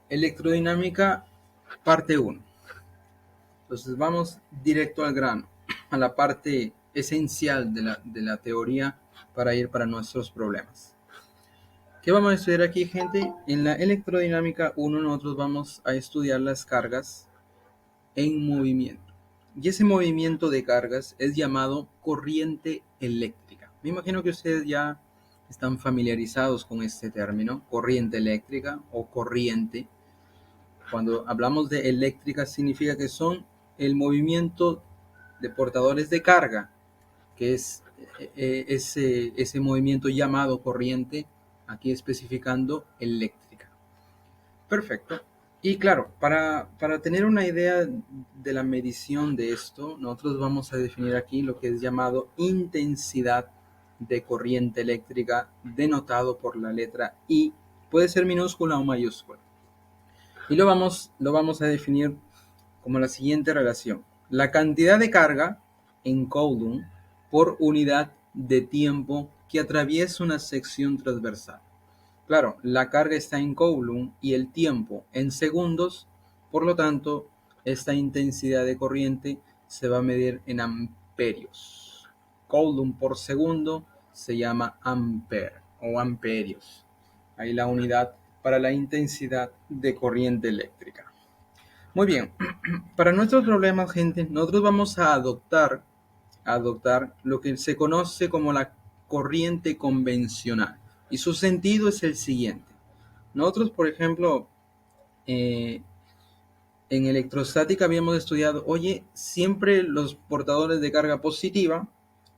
Electrodinámica, parte uno. Entonces vamos directo al grano, a la parte esencial de la teoría para ir para nuestros problemas. ¿Qué vamos a estudiar aquí, gente? En la electrodinámica 1 nosotros vamos a estudiar las cargas en movimiento. Y ese movimiento de cargas es llamado corriente eléctrica. Me imagino que ustedes ya están familiarizados con este término, corriente eléctrica o corriente. Cuando hablamos de eléctrica significa que son el movimiento de portadores de carga, que es ese movimiento llamado corriente, aquí especificando eléctrica. Perfecto. Y claro, para tener una idea de la medición de esto, nosotros vamos a definir aquí lo que es llamado intensidad de corriente eléctrica, denotado por la letra I. Puede ser minúscula o mayúscula. Y lo vamos a definir como la siguiente relación. La cantidad de carga en Coulomb por unidad de tiempo que atraviesa una sección transversal. Claro, la carga está en Coulomb y el tiempo en segundos, por lo tanto, esta intensidad de corriente se va a medir en amperios. Coulomb por segundo se llama ampere o amperios. Ahí la unidad para la intensidad de corriente eléctrica. Muy bien, para nuestros problemas, gente, nosotros vamos a adoptar lo que se conoce como la corriente convencional. Y su sentido es el siguiente. Nosotros, por ejemplo, en electrostática habíamos estudiado, oye, siempre los portadores de carga positiva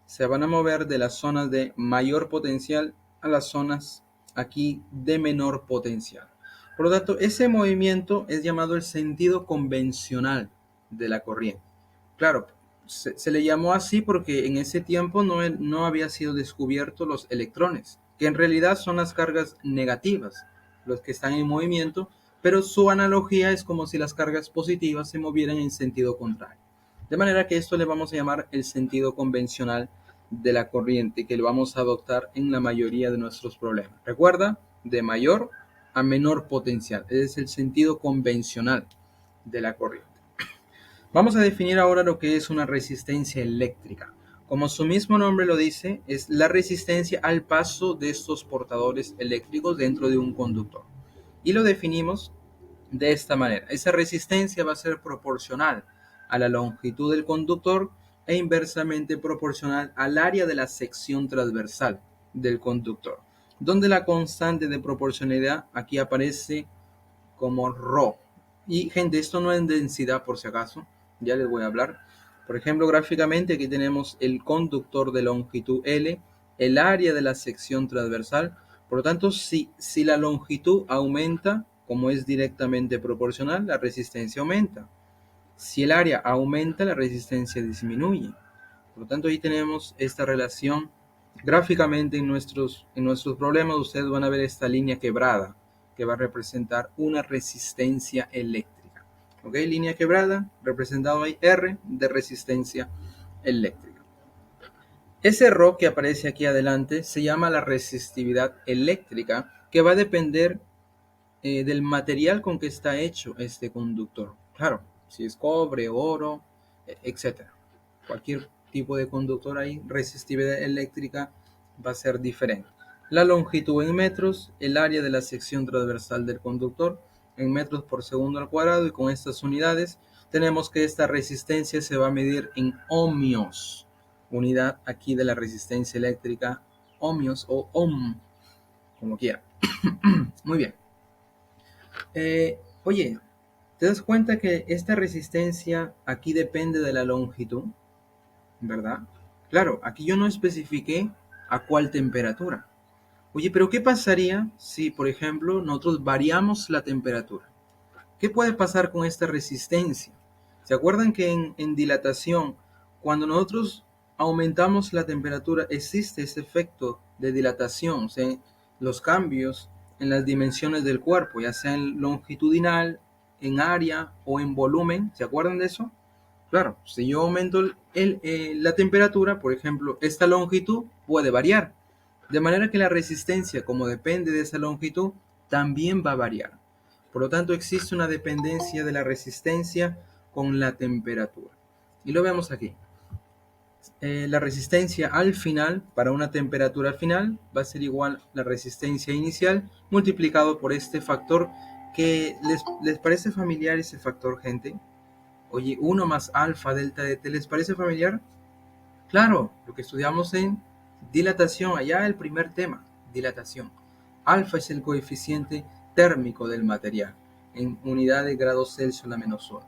se van a mover de las zonas de mayor potencial a las zonas aquí de menor potencial. Por lo tanto, ese movimiento es llamado el sentido convencional de la corriente. Claro, se le llamó así porque en ese tiempo no había sido descubierto los electrones, que en realidad son las cargas negativas, los que están en movimiento, pero su analogía es como si las cargas positivas se movieran en sentido contrario. De manera que esto le vamos a llamar el sentido convencional de la corriente, que lo vamos a adoptar en la mayoría de nuestros problemas. Recuerda, de mayor a menor potencial. Ese es el sentido convencional de la corriente. Vamos a definir ahora lo que es una resistencia eléctrica. Como su mismo nombre lo dice, es la resistencia al paso de estos portadores eléctricos dentro de un conductor. Y lo definimos de esta manera. Esa resistencia va a ser proporcional a la longitud del conductor e inversamente proporcional al área de la sección transversal del conductor, donde la constante de proporcionalidad aquí aparece como ρ. Y gente, esto no es densidad por si acaso, ya les voy a hablar. Por ejemplo, gráficamente aquí tenemos el conductor de longitud L, el área de la sección transversal. Por lo tanto, si la longitud aumenta, como es directamente proporcional, la resistencia aumenta. Si el área aumenta, la resistencia disminuye. Por lo tanto, ahí tenemos esta relación. Gráficamente en nuestros problemas ustedes van a ver esta línea quebrada que va a representar una resistencia eléctrica. ¿Ok? Línea quebrada, representado ahí R de resistencia eléctrica. Ese ρ que aparece aquí adelante se llama la resistividad eléctrica, que va a depender del material con que está hecho este conductor. Claro, si es cobre, oro, etcétera. Cualquier tipo de conductor ahí, resistividad eléctrica va a ser diferente. La longitud en metros, el área de la sección transversal del conductor en metros por segundo al cuadrado, y con estas unidades tenemos que esta resistencia se va a medir en ohmios, unidad aquí de la resistencia eléctrica, ohmios o ohm, como quiera. Muy bien. Oye, ¿te das cuenta que esta resistencia aquí depende de la longitud? ¿Verdad? Claro, aquí yo no especifiqué a cuál temperatura. Oye, pero ¿qué pasaría si, por ejemplo, nosotros variamos la temperatura? ¿Qué puede pasar con esta resistencia? ¿Se acuerdan que en dilatación, cuando nosotros aumentamos la temperatura, existe ese efecto de dilatación, o sea, los cambios en las dimensiones del cuerpo, ya sea en longitudinal, en área o en volumen? ¿Se acuerdan de eso? Claro, si yo aumento la temperatura, por ejemplo, esta longitud puede variar. De manera que la resistencia, como depende de esa longitud, también va a variar. Por lo tanto, existe una dependencia de la resistencia con la temperatura. Y lo vemos aquí. La resistencia al final, para una temperatura final, va a ser igual a la resistencia inicial multiplicado por este factor que les parece familiar ese factor, gente. Oye, 1 más alfa delta de T, ¿les parece familiar? Claro, lo que estudiamos en dilatación, allá el primer tema, dilatación. Alfa es el coeficiente térmico del material, en unidad de grados Celsius la menos 1.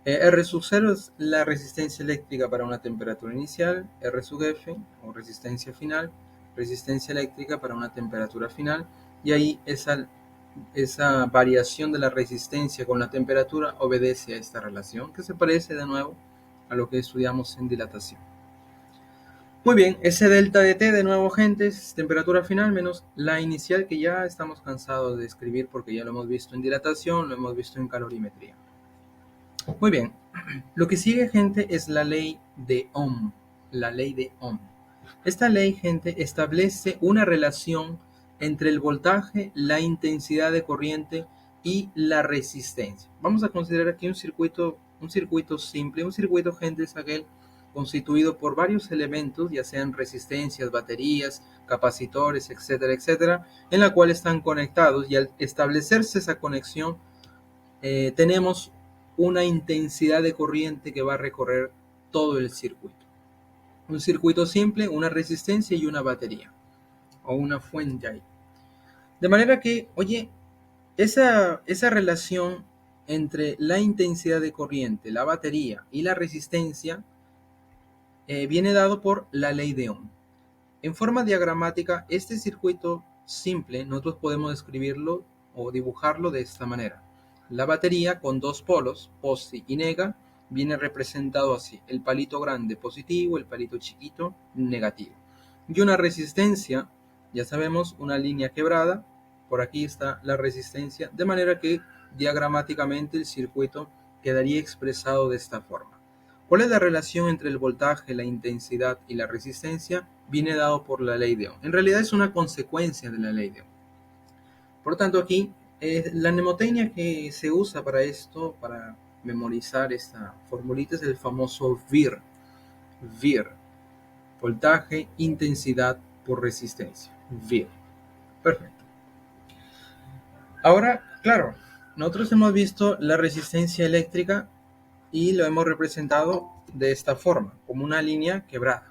R sub 0 es la resistencia eléctrica para una temperatura inicial, R sub F, o resistencia final, resistencia eléctrica para una temperatura final, y ahí esa variación de la resistencia con la temperatura obedece a esta relación, que se parece de nuevo a lo que estudiamos en dilatación. Muy bien, ese delta de T, de nuevo, gente, es temperatura final menos la inicial, que ya estamos cansados de escribir porque ya lo hemos visto en dilatación, lo hemos visto en calorimetría. Muy bien, lo que sigue, gente, es la ley de Ohm. La ley de Ohm. Esta ley, gente, establece una relación entre el voltaje, la intensidad de corriente y la resistencia. Vamos a considerar aquí un circuito simple. Un circuito, gente, es aquel constituido por varios elementos, ya sean resistencias, baterías, capacitores, etcétera, etcétera, en la cual están conectados, y al establecerse esa conexión, tenemos una intensidad de corriente que va a recorrer todo el circuito. Un circuito simple, una resistencia y una batería, o una fuente ahí. De manera que, oye, esa relación entre la intensidad de corriente, la batería y la resistencia viene dado por la ley de Ohm. En forma diagramática, este circuito simple nosotros podemos escribirlo o dibujarlo de esta manera. La batería con dos polos, posi y nega, viene representado así: el palito grande positivo, el palito chiquito negativo. Y una resistencia, ya sabemos, una línea quebrada, por aquí está la resistencia, de manera que diagramáticamente el circuito quedaría expresado de esta forma. ¿Cuál es la relación entre el voltaje, la intensidad y la resistencia? Viene dado por la ley de Ohm. En realidad es una consecuencia de la ley de Ohm. Por lo tanto, aquí la mnemotecnia que se usa para esto, para memorizar esta formulita, es el famoso VIR. VIR. Voltaje, intensidad por resistencia. VIR. Perfecto. Ahora, claro, nosotros hemos visto la resistencia eléctrica y lo hemos representado de esta forma, como una línea quebrada.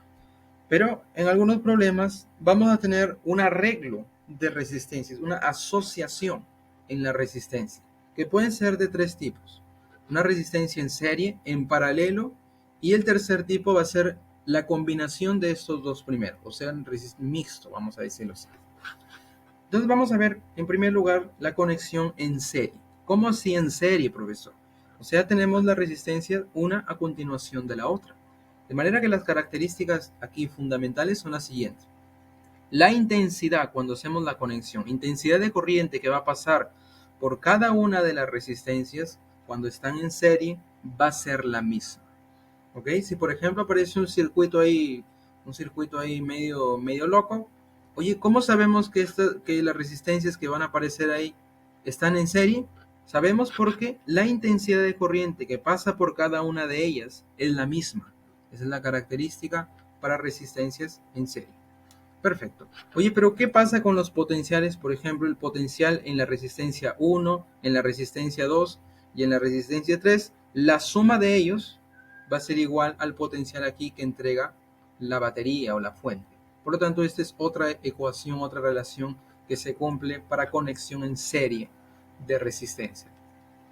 Pero en algunos problemas vamos a tener un arreglo de resistencias, una asociación en la resistencia, que pueden ser de tres tipos: una resistencia en serie, en paralelo, y el tercer tipo va a ser la combinación de estos dos primeros, o sea, mixto, vamos a decirlo así. Entonces vamos a ver, en primer lugar, la conexión en serie. ¿Cómo así en serie, profesor? O sea, tenemos la resistencia una a continuación de la otra. De manera que las características aquí fundamentales son las siguientes. La intensidad, cuando hacemos la conexión, intensidad de corriente que va a pasar por cada una de las resistencias cuando están en serie, va a ser la misma. ¿Ok? Si por ejemplo aparece un circuito ahí medio loco, oye, ¿cómo sabemos que las resistencias que van a aparecer ahí están en serie? Sabemos porque la intensidad de corriente que pasa por cada una de ellas es la misma. Esa es la característica para resistencias en serie. Perfecto. Oye, pero ¿qué pasa con los potenciales? Por ejemplo, el potencial en la resistencia 1, en la resistencia 2 y en la resistencia 3, la suma de ellos va a ser igual al potencial aquí que entrega la batería o la fuente. Por lo tanto, esta es otra ecuación, otra relación que se cumple para conexión en serie de resistencia.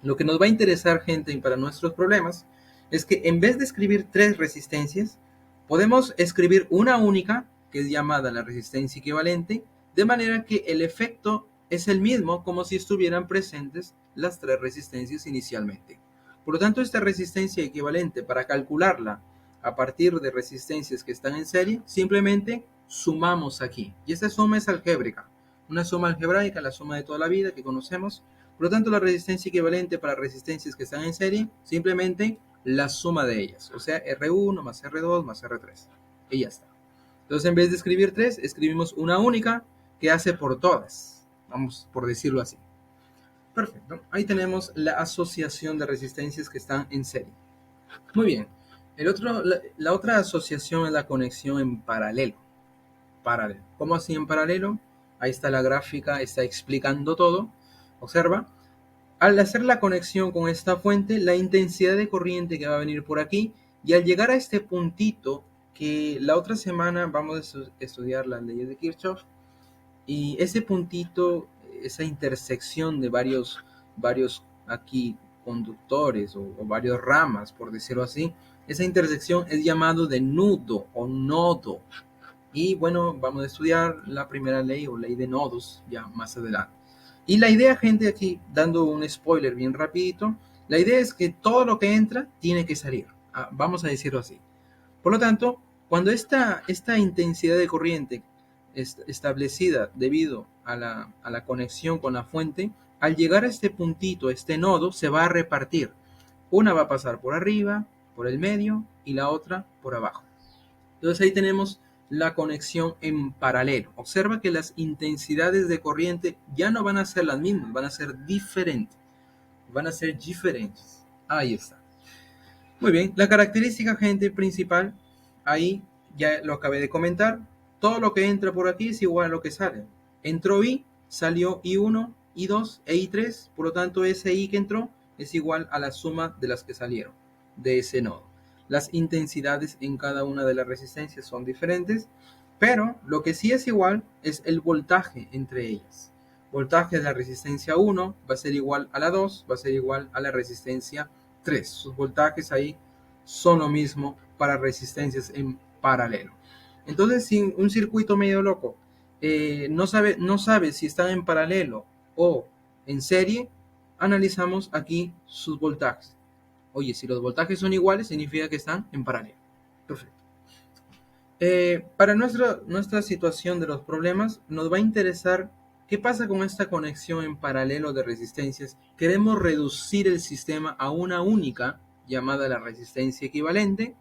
Lo que nos va a interesar, gente, para nuestros problemas es que en vez de escribir tres resistencias, podemos escribir una única, que es llamada la resistencia equivalente, de manera que el efecto es el mismo como si estuvieran presentes las tres resistencias inicialmente. Por lo tanto, esta resistencia equivalente, para calcularla a partir de resistencias que están en serie, simplemente sumamos aquí. Y esta suma es algébrica, una suma algebraica, la suma de toda la vida que conocemos. Por lo tanto, la resistencia equivalente para resistencias que están en serie, simplemente la suma de ellas, o sea, R1 más R2 más R3. Y ya está. Entonces, en vez de escribir tres, escribimos una única que hace por todas. Vamos por decirlo así. Perfecto. Ahí tenemos la asociación de resistencias que están en serie. Muy bien. La otra asociación es la conexión en paralelo. Paralelo. ¿Cómo así en paralelo? Ahí está la gráfica, está explicando todo. Observa. Al hacer la conexión con esta fuente, la intensidad de corriente que va a venir por aquí, y al llegar a este puntito, que la otra semana vamos a estudiar las leyes de Kirchhoff, y ese puntito, esa intersección de varios aquí conductores o varios ramas, por decirlo así, esa intersección es llamado de nudo o nodo. Y bueno, vamos a estudiar la primera ley o ley de nodos ya más adelante. Y la idea, gente, aquí dando un spoiler bien rapidito, la idea es que todo lo que entra tiene que salir. Vamos a decirlo así. Por lo tanto, cuando esta intensidad de corriente es establecida debido a la conexión con la fuente, al llegar a este puntito, este nodo, se va a repartir. Una va a pasar por arriba, por el medio, y la otra por abajo. Entonces ahí tenemos la conexión en paralelo. Observa que las intensidades de corriente ya no van a ser las mismas, van a ser diferentes. Van a ser diferentes. Ahí está. Muy bien, la característica, gente, principal, ahí ya lo acabé de comentar. Todo lo que entra por aquí es igual a lo que sale. Entró I, salió I1, I2 e I3, por lo tanto ese I que entró es igual a la suma de las que salieron de ese nodo. Las intensidades en cada una de las resistencias son diferentes, pero lo que sí es igual es el voltaje entre ellas. Voltaje de la resistencia 1 va a ser igual a la 2, va a ser igual a la resistencia 3. Sus voltajes ahí son lo mismo para resistencias en paralelo. Entonces, si un circuito medio loco no sabe si están en paralelo o en serie, analizamos aquí sus voltajes. Oye, si los voltajes son iguales, significa que están en paralelo. Perfecto. Para nuestra situación de los problemas, nos va a interesar qué pasa con esta conexión en paralelo de resistencias. Queremos reducir el sistema a una única, llamada la resistencia equivalente,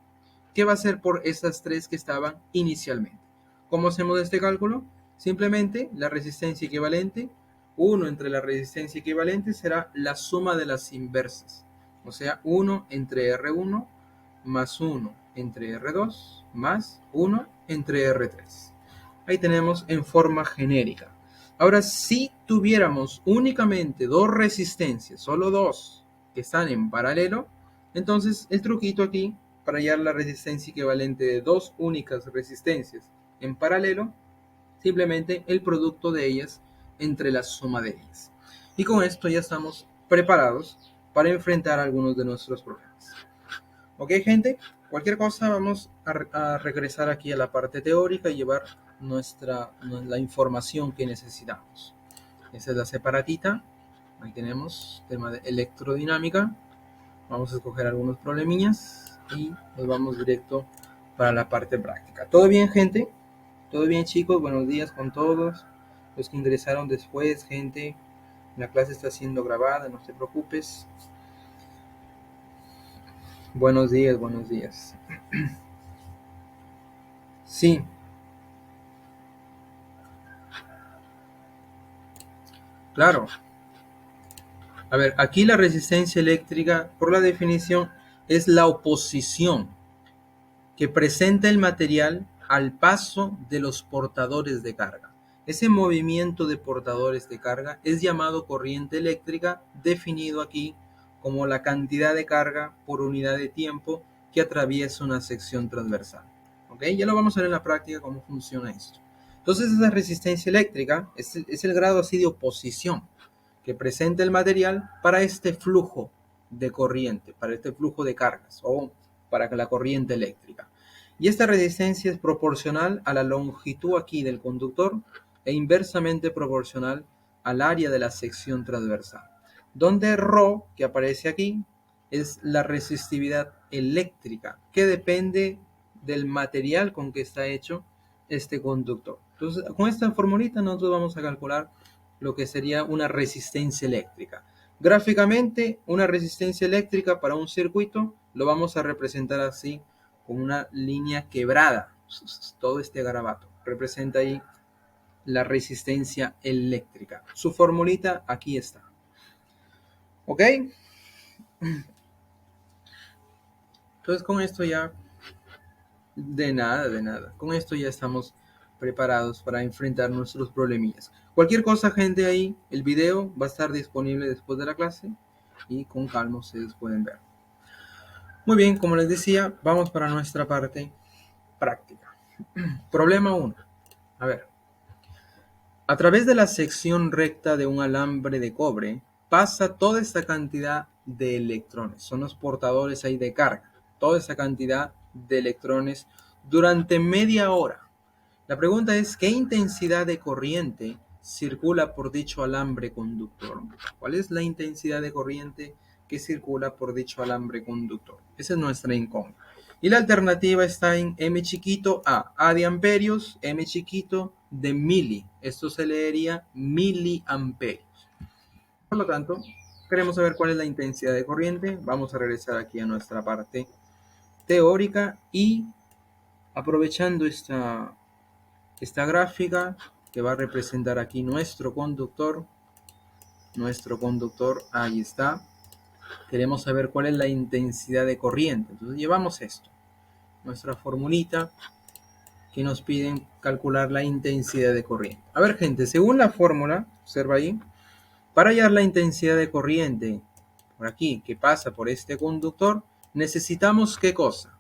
que va a ser por esas tres que estaban inicialmente. ¿Cómo hacemos este cálculo? Simplemente la resistencia equivalente, 1 entre la resistencia equivalente será la suma de las inversas. O sea, 1 entre R1 más 1 entre R2 más 1 entre R3. Ahí tenemos en forma genérica. Ahora, si tuviéramos únicamente dos resistencias, solo dos, que están en paralelo, entonces el truquito aquí para hallar la resistencia equivalente de dos únicas resistencias en paralelo, simplemente el producto de ellas entre la suma de ellas. Y con esto ya estamos preparados para enfrentar algunos de nuestros problemas. Ok, gente, cualquier cosa vamos a regresar aquí a la parte teórica y llevar la información que necesitamos. Esa es la separatita. Ahí tenemos tema de electrodinámica. Vamos a escoger algunos problemillas y nos vamos directo para la parte práctica. ¿Todo bien, gente? ¿Todo bien, chicos? Buenos días con todos. Los que ingresaron después, gente. La clase está siendo grabada, no te preocupes. Buenos días, buenos días. Sí, claro. A ver, aquí la resistencia eléctrica, por la definición, es la oposición que presenta el material al paso de los portadores de carga. Ese movimiento de portadores de carga es llamado corriente eléctrica, definido aquí como la cantidad de carga por unidad de tiempo que atraviesa una sección transversal. ¿Ok? Ya lo vamos a ver en la práctica cómo funciona esto. Entonces, esa resistencia eléctrica es el grado así de oposición que presenta el material para este flujo de corriente, para este flujo de cargas o para la corriente eléctrica. Y esta resistencia es proporcional a la longitud aquí del conductor e inversamente proporcional al área de la sección transversal, donde ρ, que aparece aquí, es la resistividad eléctrica, que depende del material con que está hecho este conductor. Entonces, con esta formulita nosotros vamos a calcular lo que sería una resistencia eléctrica. Gráficamente, una resistencia eléctrica para un circuito lo vamos a representar así, con una línea quebrada. Todo este garabato representa ahí la resistencia eléctrica. Su formulita aquí está. ¿Ok? Entonces con esto ya, de nada. Con esto ya estamos preparados para enfrentar nuestros problemillas. Cualquier cosa, gente, ahí, el video va a estar disponible después de la clase y con calma ustedes pueden ver. Muy bien, como les decía, vamos para nuestra parte práctica. Problema 1. A ver. A través de la sección recta de un alambre de cobre pasa toda esta cantidad de electrones. Son los portadores ahí de carga. Toda esa cantidad de electrones durante media hora. La pregunta es, ¿qué intensidad de corriente circula por dicho alambre conductor? ¿Cuál es la intensidad de corriente que circula por dicho alambre conductor? Esa es nuestra incógnita. Y la alternativa está en M chiquito A de amperios, M chiquito de mili. Esto se leería miliamperios. Por lo tanto, queremos saber cuál es la intensidad de corriente. Vamos a regresar aquí a nuestra parte teórica y aprovechando esta gráfica que va a representar aquí nuestro conductor, ahí está. Queremos saber cuál es la intensidad de corriente. Entonces llevamos esto, nuestra formulita que nos piden calcular la intensidad de corriente. A ver, gente, según la fórmula, observa ahí, para hallar la intensidad de corriente por aquí que pasa por este conductor, necesitamos ¿qué cosa?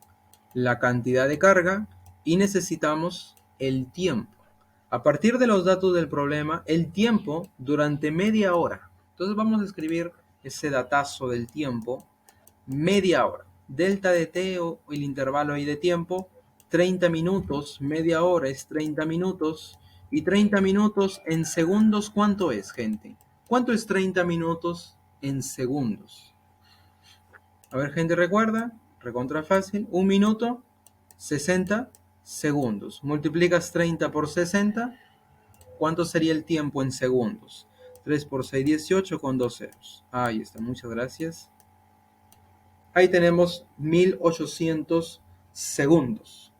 La cantidad de carga y necesitamos el tiempo. A partir de los datos del problema, el tiempo durante media hora. Entonces vamos a escribir ese datazo del tiempo, media hora. Delta de t o el intervalo ahí de tiempo, 30 minutos, media hora es 30 minutos. Y 30 minutos en segundos, ¿cuánto es, gente? ¿Cuánto es 30 minutos en segundos? A ver, gente, recuerda, recontra fácil, un minuto, 60 segundos. Multiplicas 30 por 60, ¿cuánto sería el tiempo en segundos? 3 por 6, 18 con 2 ceros. Ahí está, muchas gracias. Ahí tenemos 1800 segundos.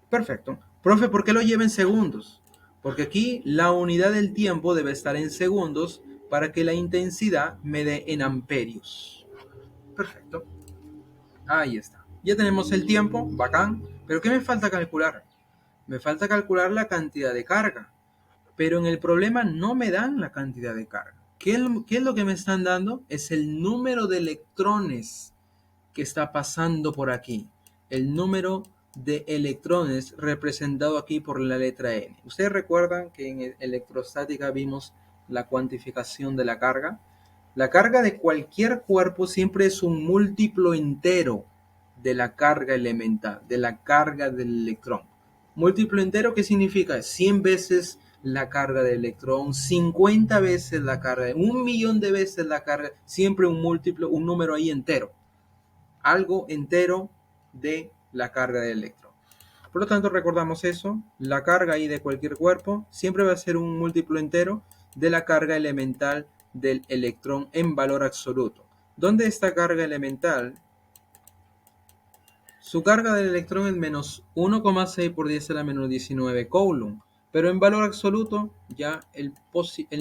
Perfecto. Profe, ¿por qué lo lleva en segundos? Porque aquí la unidad del tiempo debe estar en segundos para que la intensidad me dé en amperios. Perfecto. Ahí está. Ya tenemos el tiempo, bacán. Pero ¿qué me falta calcular? Me falta calcular la cantidad de carga. Pero en el problema no me dan la cantidad de carga. ¿Qué es lo que me están dando? Es el número de electrones que está pasando por aquí. El número de electrones representado aquí por la letra N. ¿Ustedes recuerdan que en electrostática vimos la cuantificación de la carga? La carga de cualquier cuerpo siempre es un múltiplo entero de la carga elemental, de la carga del electrón. Múltiplo entero, ¿qué significa? 100 veces la carga del electrón, 50 veces la carga, 1.000.000 de veces la carga, siempre un múltiplo, un número ahí entero. Algo entero de la carga del electrón. Por lo tanto, recordamos eso, la carga ahí de cualquier cuerpo siempre va a ser un múltiplo entero de la carga elemental del electrón en valor absoluto. ¿Dónde está carga elemental? Su carga del electrón es menos 1,6 por 10 a la menos 19 coulomb, pero en valor absoluto ya el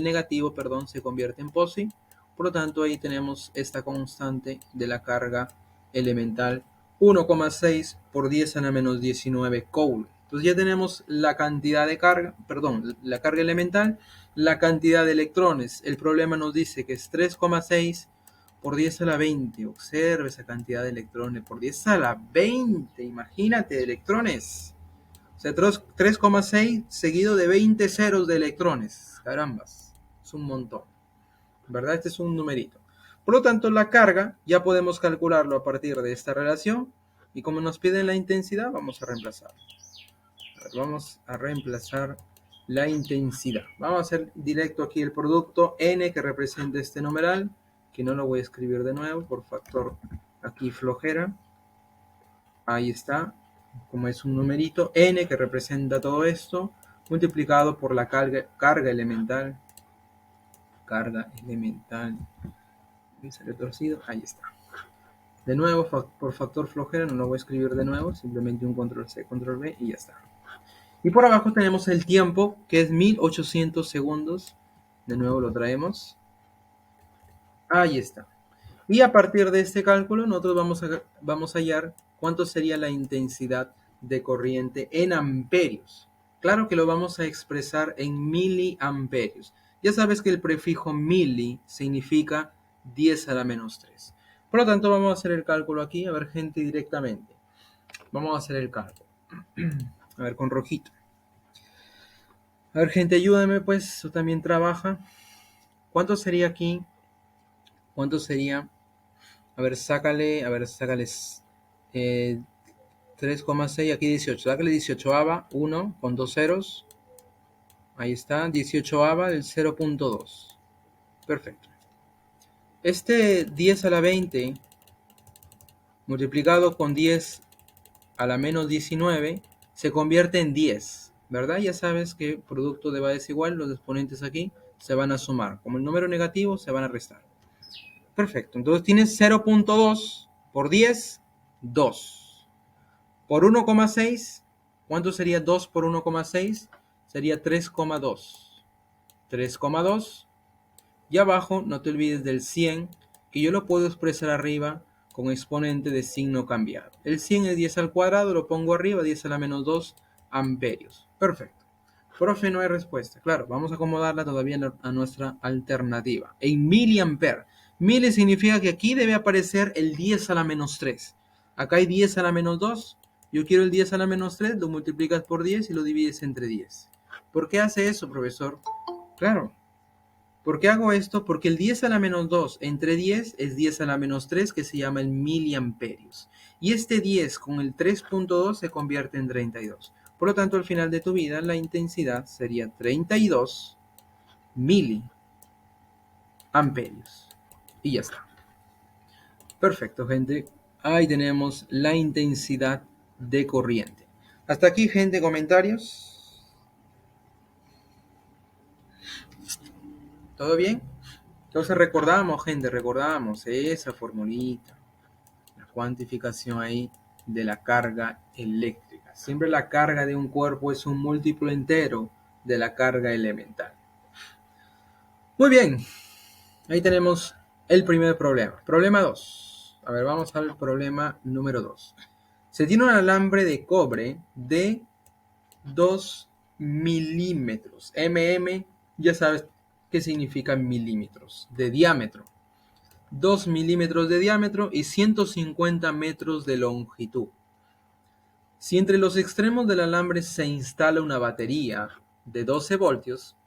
negativo, se convierte en positivo. Por lo tanto, ahí tenemos esta constante de la carga elemental 1,6 por 10 a la menos 19 coulomb. Entonces ya tenemos la cantidad de carga, la carga elemental, la cantidad de electrones. El problema nos dice que es 3,6 por 10 a la 20. Observe esa cantidad de electrones. Por 10 a la 20. Imagínate, electrones. O sea, 3,6 seguido de 20 ceros de electrones. Carambas. Es un montón. ¿Verdad? Este es un numerito. Por lo tanto, la carga ya podemos calcularlo a partir de esta relación. Y como nos piden la intensidad, vamos a reemplazar. Vamos a reemplazar la intensidad. Vamos a hacer directo aquí el producto N que representa este numeral, que no lo voy a escribir de nuevo por factor aquí flojera. Ahí está, como es un numerito, N que representa todo esto, multiplicado por la carga elemental. Carga elemental. Me salió torcido, ahí está. De nuevo, por factor flojera, no lo voy a escribir de nuevo, simplemente un control C, control V y ya está. Y por abajo tenemos el tiempo, que es 1800 segundos. De nuevo lo traemos. Ahí está. Y a partir de este cálculo, nosotros vamos a hallar cuánto sería la intensidad de corriente en amperios. Claro que lo vamos a expresar en miliamperios. Ya sabes que el prefijo mili significa 10 a la menos 3. Por lo tanto, vamos a hacer el cálculo aquí. A ver, gente, directamente. Vamos a hacer el cálculo. A ver, con rojito. A ver, gente, ayúdame, pues. Tú también trabaja. ¿Cuánto sería aquí? ¿Cuánto sería? A ver, sácale 3,6, aquí 18. Sácale 18ava, 1 con dos ceros. Ahí está, 18ava del 0,2. Perfecto. Este 10 a la 20 multiplicado con 10 a la menos 19 se convierte en 10, ¿verdad? Ya sabes que producto de base igual, los exponentes aquí se van a sumar. Como el número negativo, se van a restar. Perfecto. Entonces tienes 0,2 por 10, 2. Por 1,6, ¿cuánto sería 2 por 1,6? Sería 3,2. 3,2. Y abajo, no te olvides del 100, que yo lo puedo expresar arriba con exponente de signo cambiado. El 100 es 10 al cuadrado, lo pongo arriba, 10 a la menos 2 amperios. Perfecto. Profe, no hay respuesta. Claro, vamos a acomodarla todavía a nuestra alternativa. En miliamper. Mili significa que aquí debe aparecer el 10 a la menos 3. Acá hay 10 a la menos 2. Yo quiero el 10 a la menos 3, lo multiplicas por 10 y lo divides entre 10. ¿Por qué hace eso, profesor? Claro. ¿Por qué hago esto? Porque el 10 a la menos 2 entre 10 es 10 a la menos 3, que se llama el miliamperios. Y este 10 con el 3,2 se convierte en 32. Por lo tanto, al final de tu vida, la intensidad sería 32 miliamperios. Y ya está. Perfecto, gente. Ahí tenemos la intensidad de corriente. Hasta aquí, gente, comentarios. ¿Todo bien? Entonces recordamos, gente, recordamos esa formulita, la cuantificación ahí de la carga eléctrica. Siempre la carga de un cuerpo es un múltiplo entero de la carga elemental. Muy bien, ahí tenemos el primer problema. Problema 2. A ver, vamos al problema número 2. Se tiene un alambre de cobre de 2 milímetros. Ya sabes qué significa milímetros, de diámetro. 2 milímetros de diámetro y 150 metros de longitud. Si entre los extremos del alambre se instala una batería de 12 voltios,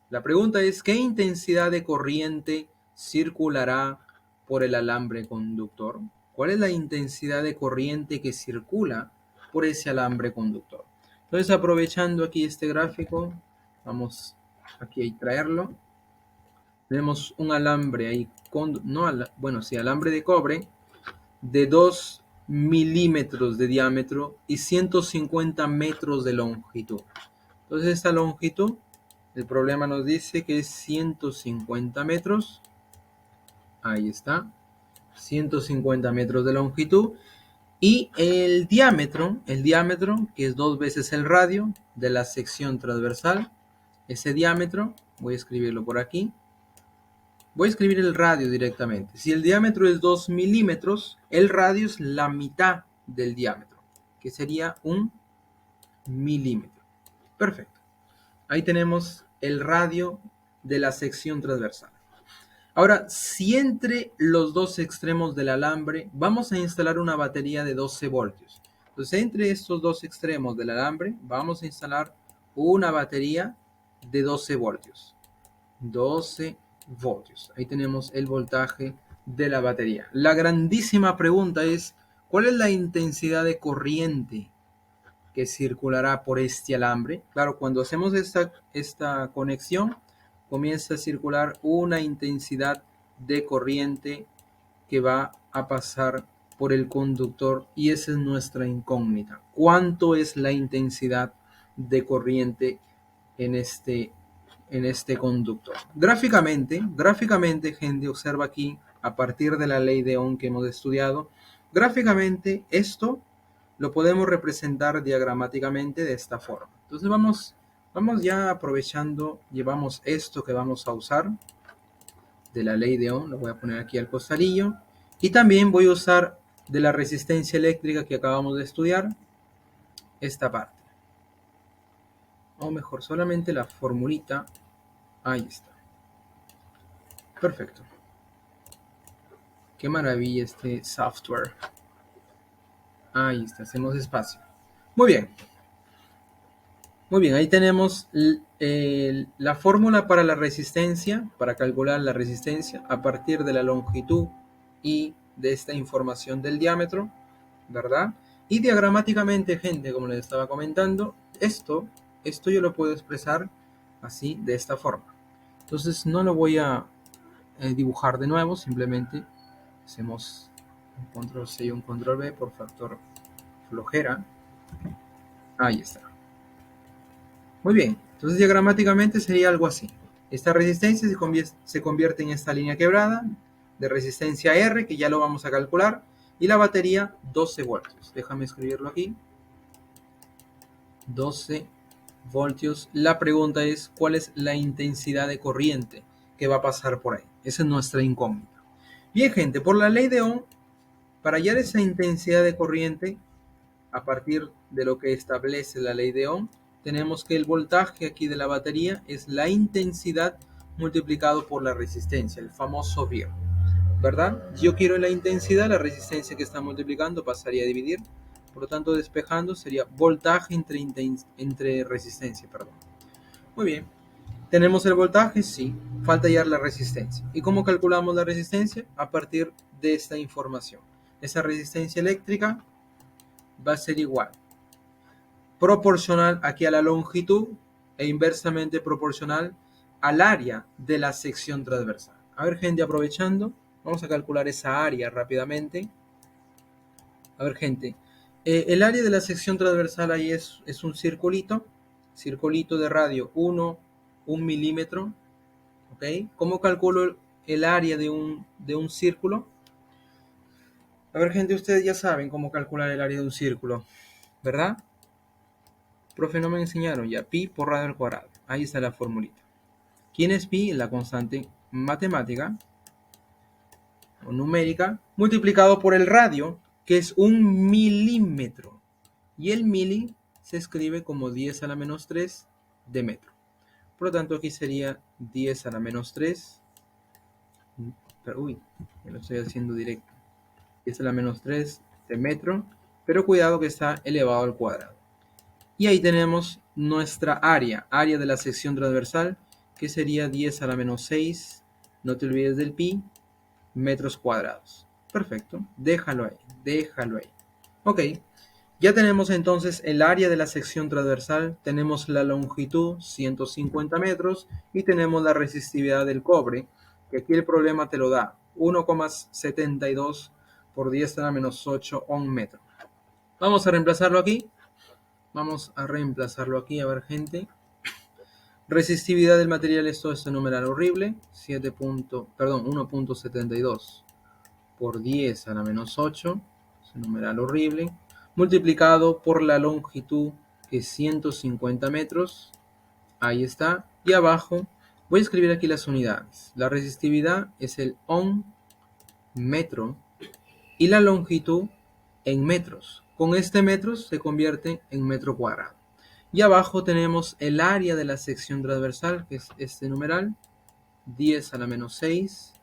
la pregunta es ¿qué intensidad de corriente circulará por el alambre conductor? ¿Cuál es la intensidad de corriente que circula por ese alambre conductor? Entonces, aprovechando aquí este gráfico, vamos aquí a traerlo. Tenemos un alambre ahí, alambre de cobre de 2 milímetros de diámetro y 150 metros de longitud. Entonces esta longitud, el problema nos dice que es 150 metros. Ahí está, 150 metros de longitud. Y el diámetro, que es 2 veces el radio de la sección transversal, ese diámetro, voy a escribirlo por aquí. Voy a escribir el radio directamente. Si el diámetro es 2 milímetros, el radio es la mitad del diámetro, que sería 1 milímetro. Perfecto. Ahí tenemos el radio de la sección transversal. Ahora, si entre los dos extremos del alambre vamos a instalar una batería de 12 voltios. Entonces, entre estos dos extremos del alambre vamos a instalar una batería de 12 voltios. 12 voltios. Ahí tenemos el voltaje de la batería. La grandísima pregunta es, ¿cuál es la intensidad de corriente que circulará por este alambre? Claro, cuando hacemos esta conexión, comienza a circular una intensidad de corriente que va a pasar por el conductor y esa es nuestra incógnita. ¿Cuánto es la intensidad de corriente en este conductor? Gráficamente, gente, observa aquí, a partir de la ley de Ohm que hemos estudiado, gráficamente esto lo podemos representar diagramáticamente de esta forma. Entonces vamos ya aprovechando, llevamos esto que vamos a usar de la ley de Ohm, lo voy a poner aquí al costalillo, Y también voy a usar de la resistencia eléctrica que acabamos de estudiar esta parte. O mejor, solamente la formulita. Ahí está. Perfecto. Qué maravilla este software. Ahí está, hacemos espacio. Muy bien. Muy bien, ahí tenemos la fórmula para la resistencia, para calcular la resistencia a partir de la longitud y de esta información del diámetro, ¿verdad? Y diagramáticamente, gente, como les estaba comentando, esto yo lo puedo expresar así, de esta forma. Entonces no lo voy a dibujar de nuevo, simplemente hacemos un control C y un control V por factor flojera. Ahí está. Muy bien, entonces diagramáticamente sería algo así. Esta resistencia se convierte en esta línea quebrada de resistencia R, que ya lo vamos a calcular, y la batería 12 voltios. Déjame escribirlo aquí. 12 voltios. La pregunta es, ¿cuál es la intensidad de corriente que va a pasar por ahí? Esa es nuestra incógnita. Bien, gente, por la ley de Ohm, para hallar esa intensidad de corriente, a partir de lo que establece la ley de Ohm, tenemos que el voltaje aquí de la batería es la intensidad multiplicado por la resistencia, el famoso VIR, ¿verdad? Si yo quiero la intensidad, la resistencia que está multiplicando pasaría a dividir, por lo tanto despejando sería voltaje entre resistencia, perdón. Muy bien, ¿tenemos el voltaje? Sí, falta hallar la resistencia. ¿Y cómo calculamos la resistencia? A partir de esta información. Esa resistencia eléctrica va a ser igual proporcional aquí a la longitud e inversamente proporcional al área de la sección transversal. A ver, gente, aprovechando, vamos a calcular esa área rápidamente. A ver, gente, el área de la sección transversal ahí es un circulito de radio 1 milímetro, ¿ok? ¿Cómo calculo el área de un círculo? A ver, gente, ustedes ya saben cómo calcular el área de un círculo, ¿verdad? Profe, no me enseñaron ya, pi por radio al cuadrado. Ahí está la formulita. ¿Quién es pi? La constante matemática o numérica multiplicado por el radio, que es 1 milímetro. Y el mili se escribe como 10 a la menos 3 de metro. Por lo tanto, aquí sería 10 a la menos 3. Pero, uy, me lo estoy haciendo directo. 10 a la menos 3 de metro. Pero cuidado que está elevado al cuadrado. Y ahí tenemos nuestra área de la sección transversal, que sería 10 a la menos 6, no te olvides del pi, metros cuadrados. Perfecto, déjalo ahí, déjalo ahí. Ok, ya tenemos entonces el área de la sección transversal, tenemos la longitud, 150 metros, y tenemos la resistividad del cobre, que aquí el problema te lo da, 1,72 por 10 a la menos 8 ohm metro. Vamos a reemplazarlo aquí. Vamos a reemplazarlo aquí, a ver, gente. Resistividad del material es todo este numeral horrible, 1.72 por 10 a la menos 8, ese numeral horrible, multiplicado por la longitud, que es 150 metros, ahí está, y abajo voy a escribir aquí las unidades. La resistividad es el ohm metro y la longitud en metros. Con este metros se convierte en metro cuadrado. Y abajo tenemos el área de la sección transversal, que es este numeral, 10 a la menos 6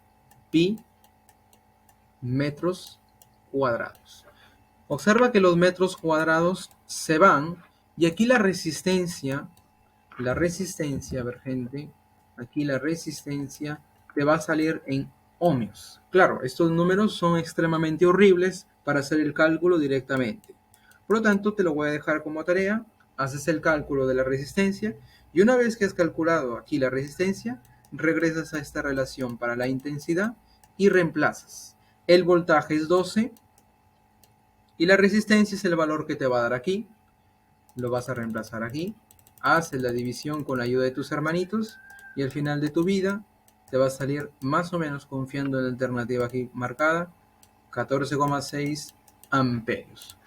pi metros cuadrados. Observa que los metros cuadrados se van y aquí la resistencia, a ver, gente, aquí la resistencia te va a salir en ohmios. Claro, estos números son extremadamente horribles para hacer el cálculo directamente. Por lo tanto, te lo voy a dejar como tarea. Haces el cálculo de la resistencia y una vez que has calculado aquí la resistencia, regresas a esta relación para la intensidad y reemplazas. El voltaje es 12 y la resistencia es el valor que te va a dar aquí. Lo vas a reemplazar aquí. Haces la división con la ayuda de tus hermanitos y al final de tu vida te va a salir más o menos, confiando en la alternativa aquí marcada, 14,6 amperios.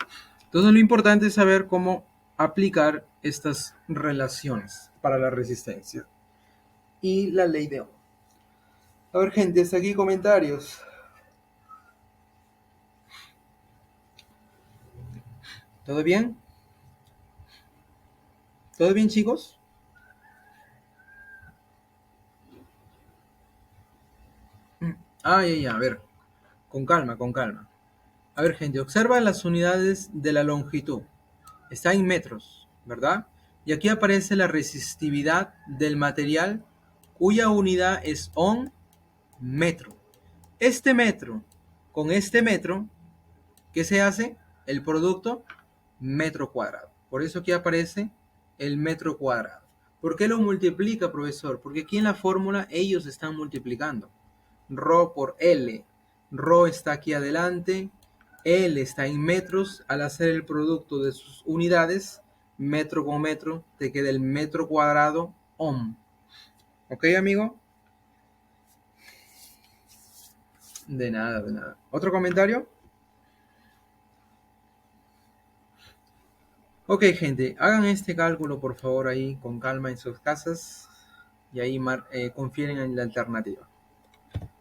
Entonces lo importante es saber cómo aplicar estas relaciones para la resistencia y la ley de Ohm. A ver, gente, hasta aquí comentarios. ¿Todo bien? ¿Todo bien, chicos? Ya, a ver, con calma, con calma. A ver, gente, observa las unidades de la longitud. Está en metros, ¿verdad? Y aquí aparece la resistividad del material, cuya unidad es metro. Este metro con este metro, ¿qué se hace? El producto metro cuadrado. Por eso aquí aparece el metro cuadrado. ¿Por qué lo multiplica, profesor? Porque aquí en la fórmula ellos están multiplicando. Rho por L. Rho está aquí adelante. L está en metros. Al hacer el producto de sus unidades, metro con metro, te queda el metro cuadrado ohm. ¿Ok, amigo? De nada, de nada. ¿Otro comentario? Ok, gente, hagan este cálculo por favor ahí con calma en sus casas y ahí confieren en la alternativa.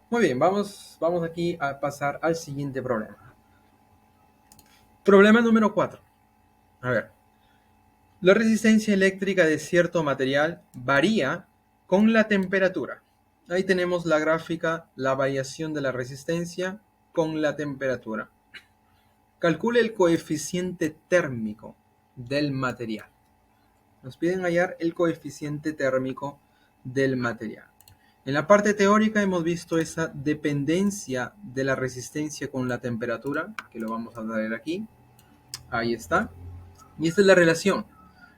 Muy bien, vamos aquí a pasar al siguiente problema. Problema número 4. A ver, la resistencia eléctrica de cierto material varía con la temperatura. Ahí tenemos la gráfica, la variación de la resistencia con la temperatura. Calcule el coeficiente térmico del material. Nos piden hallar el coeficiente térmico del material. En la parte teórica hemos visto esa dependencia de la resistencia con la temperatura, que lo vamos a ver aquí. Ahí está. Y esta es la relación.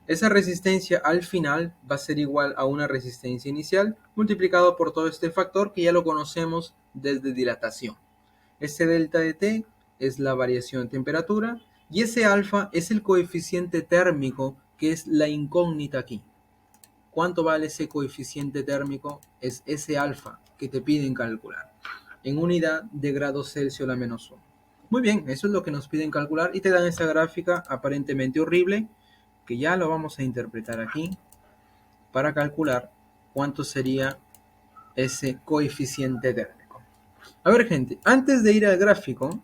Esa resistencia al final va a ser igual a una resistencia inicial multiplicado por todo este factor que ya lo conocemos desde dilatación. Ese delta de T es la variación de temperatura y ese alfa es el coeficiente térmico que es la incógnita aquí. ¿Cuánto vale ese coeficiente térmico? Es ese alfa que te piden calcular en unidad de grados Celsius a la menos 1. Muy bien, eso es lo que nos piden calcular y te dan esa gráfica aparentemente horrible que ya lo vamos a interpretar aquí para calcular cuánto sería ese coeficiente térmico. A ver, gente, antes de ir al gráfico,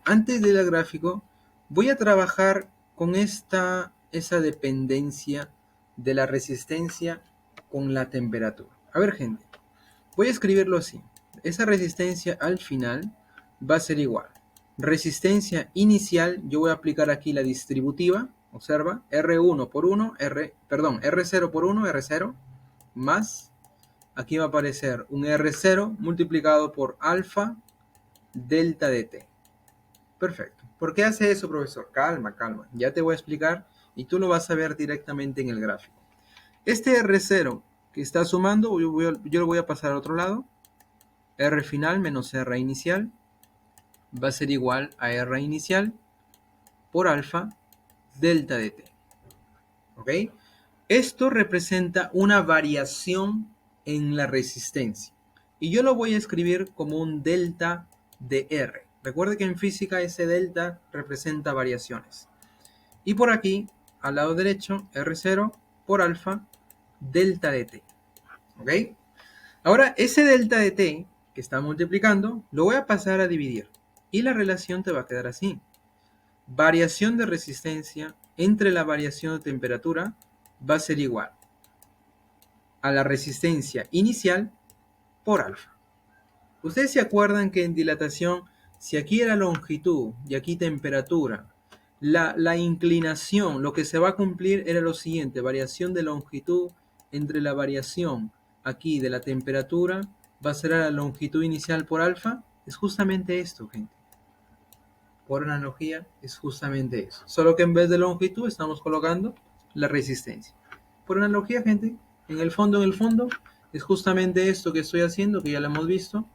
voy a trabajar con esa dependencia de la resistencia con la temperatura. A ver, gente, voy a escribirlo así. Esa resistencia al final va a ser igual. Resistencia inicial, yo voy a aplicar aquí la distributiva, observa, R1 por 1, R0 por 1, R0, más, aquí va a aparecer un R0 multiplicado por alfa delta de T. Perfecto. ¿Por qué hace eso, profesor? Calma, calma. Ya te voy a explicar y tú lo vas a ver directamente en el gráfico. Este R0 que está sumando, yo lo voy a pasar al otro lado. R final menos R inicial va a ser igual a R inicial por alfa delta de T. ¿Ok? Esto representa una variación en la resistencia. Y yo lo voy a escribir como un delta de R. Recuerde que en física ese delta representa variaciones. Y por aquí, al lado derecho, R0 por alfa delta de T. ¿Ok? Ahora, ese delta de T que está multiplicando, lo voy a pasar a dividir. Y la relación te va a quedar así. Variación de resistencia entre la variación de temperatura va a ser igual a la resistencia inicial por alfa. Ustedes se acuerdan que en dilatación, si aquí era longitud y aquí temperatura, la inclinación, lo que se va a cumplir era lo siguiente, variación de longitud entre la variación aquí de la temperatura va a ser a la longitud inicial por alfa. Es justamente esto, gente. Por analogía, es justamente eso. Solo que en vez de longitud estamos colocando la resistencia. Por analogía, gente, en el fondo, es justamente esto que estoy haciendo, que ya lo hemos visto.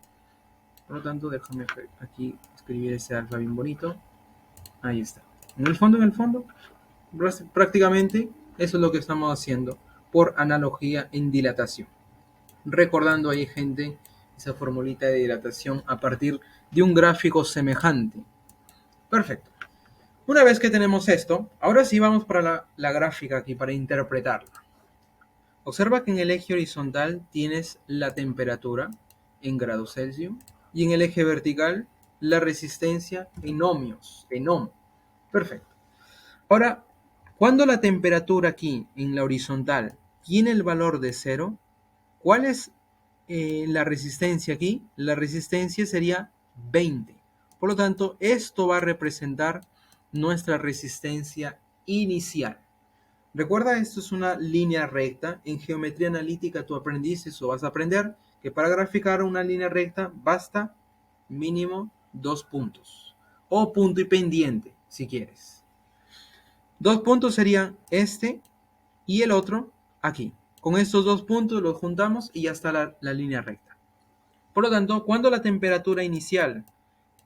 Por lo tanto, déjame aquí escribir ese alfa bien bonito. Ahí está. En el fondo, prácticamente eso es lo que estamos haciendo por analogía en dilatación. Recordando ahí, gente, esa formulita de dilatación a partir de un gráfico semejante. Perfecto. Una vez que tenemos esto, ahora sí vamos para la gráfica aquí, para interpretarla. Observa que en el eje horizontal tienes la temperatura en grados Celsius y en el eje vertical la resistencia en ohmios, en ohm. Perfecto. Ahora, Cuando la temperatura aquí en la horizontal tiene el valor de 0, ¿cuál es la resistencia aquí? La resistencia sería 20. Por lo tanto, esto va a representar nuestra resistencia inicial. Recuerda, esto es una línea recta. En geometría analítica tú aprendiste o vas a aprender que para graficar una línea recta basta mínimo 2 puntos. O punto y pendiente, si quieres. 2 puntos serían este y el otro aquí. Con estos 2 puntos los juntamos y ya está la línea recta. Por lo tanto, cuando la temperatura inicial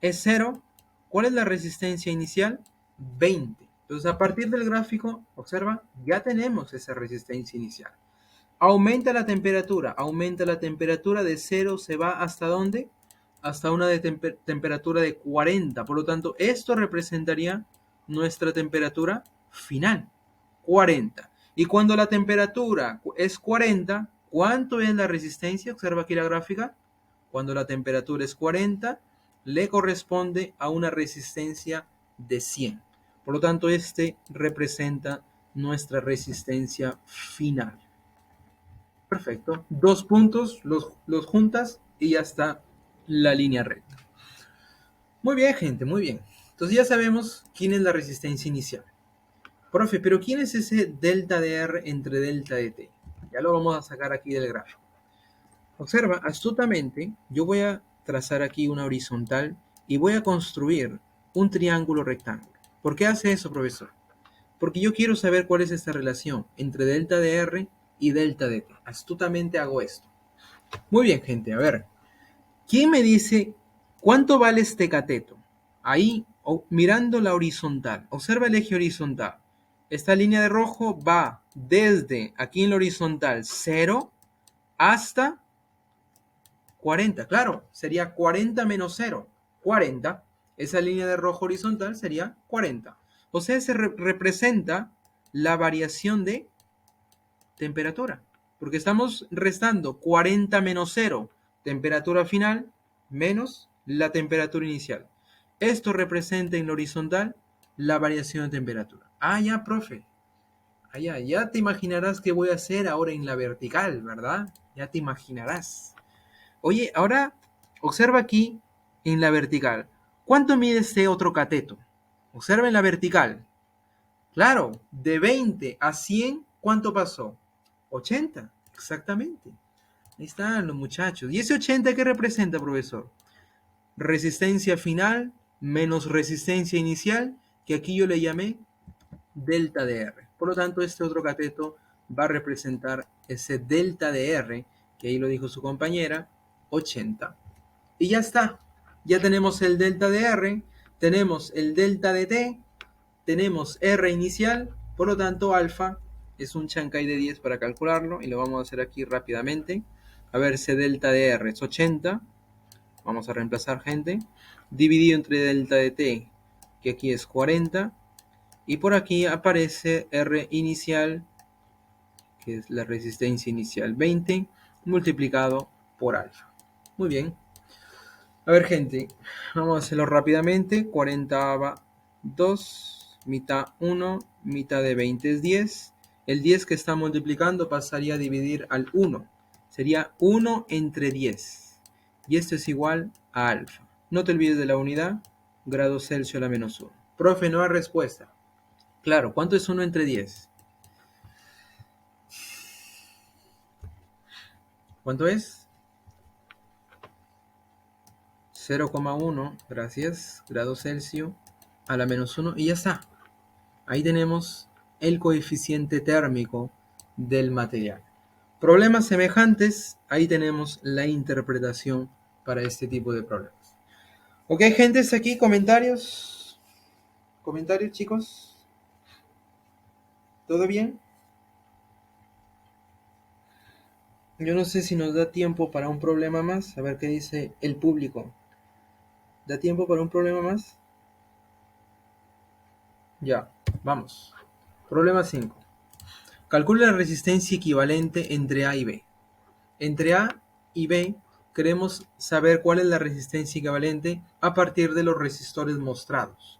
es 0, ¿cuál es la resistencia inicial? 20. Entonces, a partir del gráfico, observa, ya tenemos esa resistencia inicial. Aumenta la temperatura de 0 se va ¿hasta dónde? Hasta una temperatura de 40. Por lo tanto, esto representaría nuestra temperatura final, 40. Y cuando la temperatura es 40, ¿cuánto es la resistencia? Observa aquí la gráfica. Cuando la temperatura es 40, le corresponde a una resistencia de 100. Por lo tanto, este representa nuestra resistencia final. Perfecto. 2 puntos, los juntas y ya está la línea recta. Muy bien, gente, muy bien. Entonces ya sabemos quién es la resistencia inicial. Profe, pero ¿quién es ese delta de R entre delta de T? Ya lo vamos a sacar aquí del gráfico. Observa, astutamente, yo voy a trazar aquí una horizontal y voy a construir un triángulo rectángulo. ¿Por qué hace eso, profesor? Porque yo quiero saber cuál es esta relación entre delta de R y delta de T. Astutamente hago esto. Muy bien, gente, a ver. ¿Quién me dice cuánto vale este cateto? Ahí, mirando la horizontal. Observa el eje horizontal. Esta línea de rojo va desde aquí en la horizontal 0 hasta 40. Claro, sería 40 menos 0. 40. Esa línea de rojo horizontal sería 40. O sea, se representa la variación de temperatura. Porque estamos restando 40 menos 0, temperatura final, menos la temperatura inicial. Esto representa en la horizontal la variación de temperatura. Ah, ya, profe. Ah, ya te imaginarás qué voy a hacer ahora en la vertical, ¿verdad? Ya te imaginarás. Oye, ahora observa aquí en la vertical. ¿Cuánto mide este otro cateto? Observa en la vertical. Claro, de 20 a 100, ¿cuánto pasó? 80, exactamente. Ahí están los muchachos. ¿Y ese 80 qué representa, profesor? Resistencia final menos resistencia inicial, que aquí yo le llamé delta de R. Por lo tanto, este otro cateto va a representar ese delta de R, que ahí lo dijo su compañera, 80. Y ya está. Ya tenemos el delta de R, tenemos el delta de T, tenemos R inicial, por lo tanto alfa es un chancay de 10 para calcularlo y lo vamos a hacer aquí rápidamente. A ver, ese delta de R es 80, vamos a reemplazar, gente, dividido entre delta de T, que aquí es 40, y por aquí aparece R inicial, que es la resistencia inicial 20, multiplicado por alfa. Muy bien. A ver, gente, vamos a hacerlo rápidamente. 40 va 2, mitad 1, mitad de 20 es 10. El 10 que está multiplicando pasaría a dividir al 1. Sería 1 entre 10. Y esto es igual a alfa. No te olvides de la unidad, grado Celsius a la menos 1. Profe, no hay respuesta. Claro, ¿cuánto es 1 entre 10? ¿Cuánto es? 0,1, gracias, grado Celsius a la menos 1 y ya está. Ahí tenemos el coeficiente térmico del material. Problemas semejantes, ahí tenemos la interpretación para este tipo de problemas. Ok, gente, ¿está aquí comentarios? ¿Comentarios, chicos? ¿Todo bien? Yo no sé si nos da tiempo para un problema más. A ver qué dice el público. ¿Da tiempo para un problema más? Ya, vamos. Problema 5. Calcula la resistencia equivalente entre A y B. Entre A y B queremos saber cuál es la resistencia equivalente a partir de los resistores mostrados.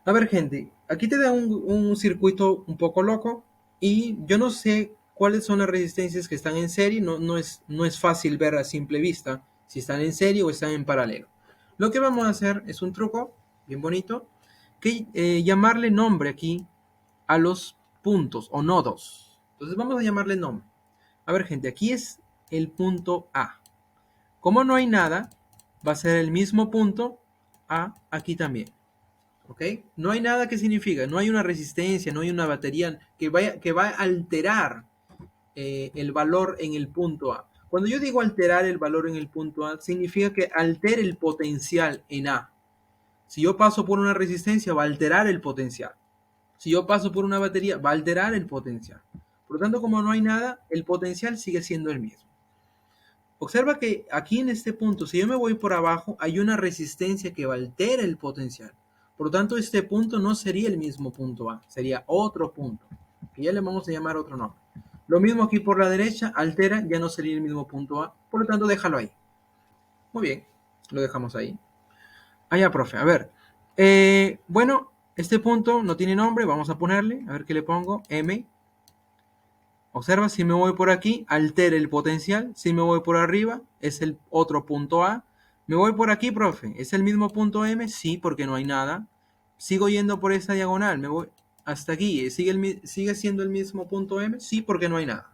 A ver, gente, aquí te da un circuito un poco loco y yo no sé cuáles son las resistencias que están en serie. No es fácil ver a simple vista si están en serie o están en paralelo. Lo que vamos a hacer es un truco bien bonito, que llamarle nombre aquí a los puntos o nodos. Entonces vamos a llamarle nombre. A ver, gente, aquí es el punto A. Como no hay nada, va a ser el mismo punto A aquí también. ¿Ok? No hay nada que significa, no hay una resistencia, no hay una batería que va a alterar el valor en el punto A. Cuando yo digo alterar el valor en el punto A, significa que altere el potencial en A. Si yo paso por una resistencia, va a alterar el potencial. Si yo paso por una batería, va a alterar el potencial. Por lo tanto, como no hay nada, el potencial sigue siendo el mismo. Observa que aquí en este punto, si yo me voy por abajo, hay una resistencia que altera el potencial. Por lo tanto, este punto no sería el mismo punto A, sería otro punto, que ya le vamos a llamar otro nombre. Lo mismo aquí por la derecha, altera, ya no sería el mismo punto A, por lo tanto, déjalo ahí. Muy bien, lo dejamos ahí. Ya, profe, a ver. Bueno, este punto no tiene nombre, vamos a ponerle, a ver qué le pongo, M. Observa, si me voy por aquí, altera el potencial. Si me voy por arriba, es el otro punto A. Me voy por aquí, profe. ¿Es el mismo punto M? Sí, porque no hay nada. Sigo yendo por esta diagonal. Me voy hasta aquí. ¿Sigue siendo el mismo punto M? Sí, porque no hay nada.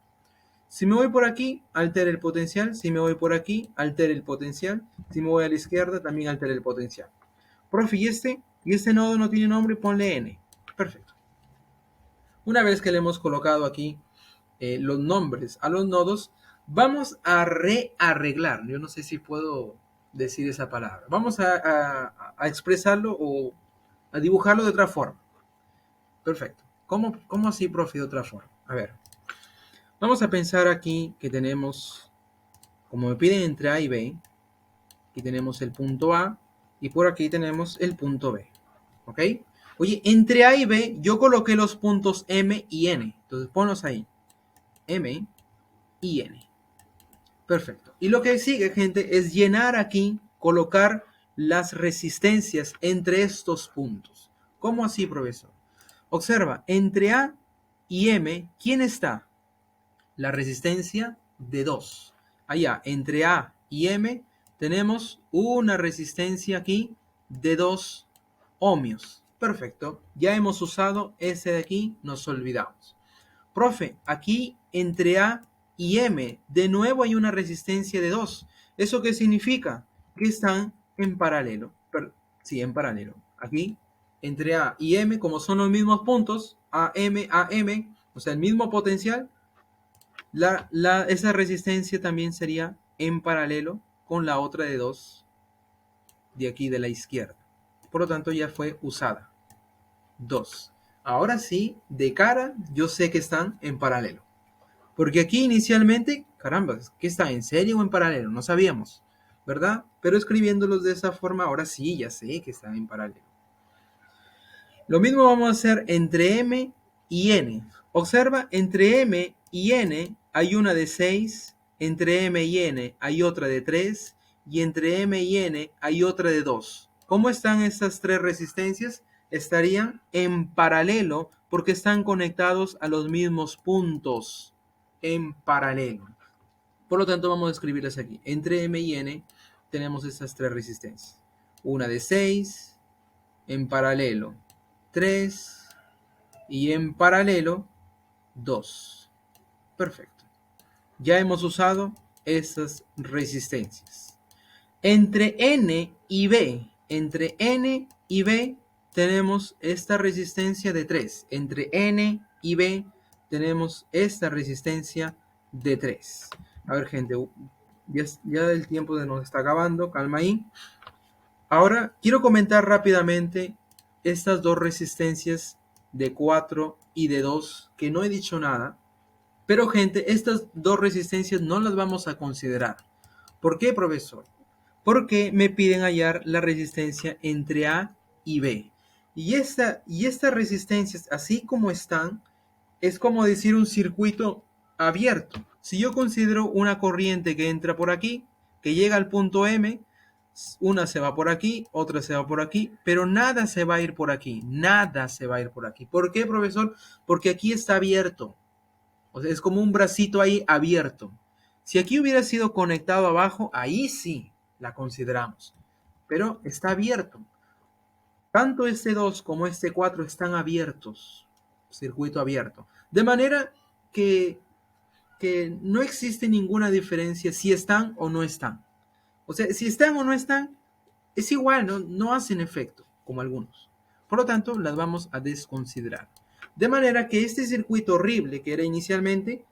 Si me voy por aquí, altera el potencial. Si me voy por aquí, altera el potencial. Si me voy a la izquierda, también altera el potencial. Profe, ¿y este nodo no tiene nombre? Ponle N. Perfecto. Una vez que le hemos colocado aquí los nombres a los nodos, vamos a rearreglar. Yo no sé si puedo decir esa palabra. Vamos a expresarlo o a dibujarlo de otra forma. Perfecto. ¿Cómo así, profe, de otra forma? A ver, vamos a pensar aquí que tenemos, como me piden entre A y B, aquí tenemos el punto A y por aquí tenemos el punto B. ¿Ok? Oye, entre A y B yo coloqué los puntos M y N. Entonces ponlos ahí. M y N. Perfecto. Y lo que sigue, gente, es llenar aquí, colocar las resistencias entre estos puntos. ¿Cómo así, profesor? Observa, entre A y M, ¿quién está? La resistencia de 2. Allá, entre A y M, tenemos una resistencia aquí de 2 ohmios. Perfecto. Ya hemos usado ese de aquí, nos olvidamos. Profe, aquí entre A y M, de nuevo hay una resistencia de 2. ¿Eso qué significa? Que están en paralelo. Sí, en paralelo. Aquí, entre A y M, como son los mismos puntos, AM, o sea, el mismo potencial, esa resistencia también sería en paralelo con la otra de 2 de aquí de la izquierda. Por lo tanto, ya fue usada. 2. Ahora sí, de cara, yo sé que están en paralelo. Porque aquí inicialmente, caramba, ¿qué está en serie o en paralelo? No sabíamos, ¿verdad? Pero escribiéndolos de esa forma, ahora sí, ya sé que están en paralelo. Lo mismo vamos a hacer entre M y N. Observa, entre M y N hay una de 6, entre M y N hay otra de 3 y entre M y N hay otra de 2. ¿Cómo están estas tres resistencias? Estarían en paralelo porque están conectados a los mismos puntos en paralelo. Por lo tanto, vamos a escribirlas aquí. Entre M y N tenemos estas tres resistencias. Una de 6, en paralelo 3 y en paralelo 2. Perfecto. Ya hemos usado estas resistencias. Entre N y B tenemos esta resistencia de 3. Entre N y B tenemos esta resistencia de 3. A ver, gente, ya el tiempo se nos está acabando, calma ahí. Ahora quiero comentar rápidamente estas dos resistencias de 4 y de 2, que no he dicho nada. Pero, gente, estas dos resistencias no las vamos a considerar. ¿Por qué, profesor? Porque me piden hallar la resistencia entre A y B. Y estas resistencias, así como están, es como decir un circuito abierto. Si yo considero una corriente que entra por aquí, que llega al punto M, Una se va por aquí, otra se va por aquí, pero nada se va a ir por aquí, nada se va a ir por aquí. ¿Por qué, profesor? Porque aquí está abierto. O sea, es como un bracito ahí abierto. Si aquí hubiera sido conectado abajo, ahí sí la consideramos. Pero está abierto. Tanto este 2 como este 4 están abiertos. Circuito abierto. De manera que, que no existe ninguna diferencia si están o no están. O sea, si están o no están, es igual, no hacen efecto, como algunos. Por lo tanto, las vamos a desconsiderar. De manera que este circuito horrible que era inicialmente,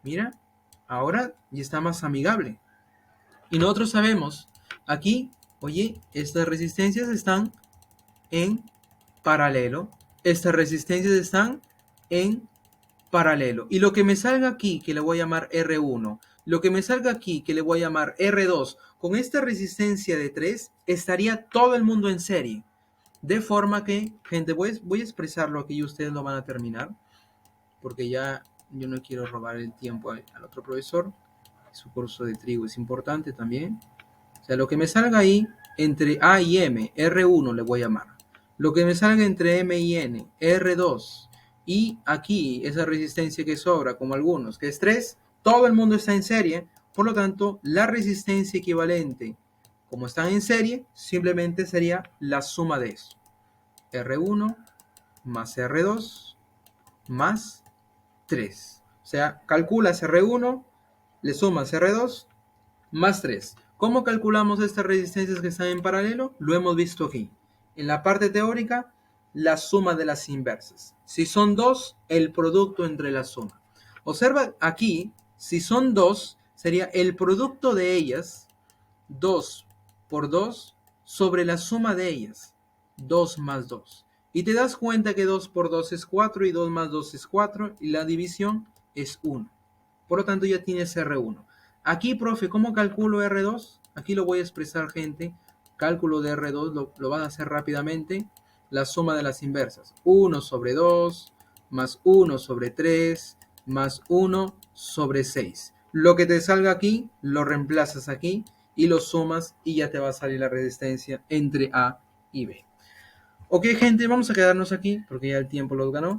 mira, ahora ya está más amigable. Y nosotros sabemos, aquí, oye, estas resistencias están en paralelo. Estas resistencias están en paralelo. Y lo que me salga aquí, que le voy a llamar R1, lo que me salga aquí, que le voy a llamar R2, con esta resistencia de 3, estaría todo el mundo en serie. De forma que, gente, voy a expresarlo aquí y ustedes lo van a terminar, porque ya yo no quiero robar el tiempo al otro profesor. Su curso de trigo es importante también. O sea, lo que me salga ahí entre A y M, R1 le voy a llamar. Lo que me salga entre M y N, R2. Y aquí, esa resistencia que sobra, como algunos, que es 3, todo el mundo está en serie. Por lo tanto, la resistencia equivalente, como están en serie, simplemente sería la suma de eso. R1 más R2 más 3. O sea, calculas R1, le sumas R2 más 3. ¿Cómo calculamos estas resistencias que están en paralelo? Lo hemos visto aquí. En la parte teórica, la suma de las inversas. Si son 2, el producto entre la suma. Observa aquí, si son 2, sería el producto de ellas, 2 por 2, sobre la suma de ellas, 2 más 2. Y te das cuenta que 2 por 2 es 4 y 2 más 2 es 4 y la división es 1. Por lo tanto, ya tienes R1. Aquí, profe, ¿cómo calculo R2? Aquí lo voy a expresar, gente. Cálculo de R2 lo van a hacer rápidamente. La suma de las inversas. 1 sobre 2 más 1 sobre 3 más 1 sobre 6. Lo que te salga aquí, lo reemplazas aquí y lo sumas y ya te va a salir la resistencia entre A y B. Ok, gente, vamos a quedarnos aquí porque ya el tiempo los ganó.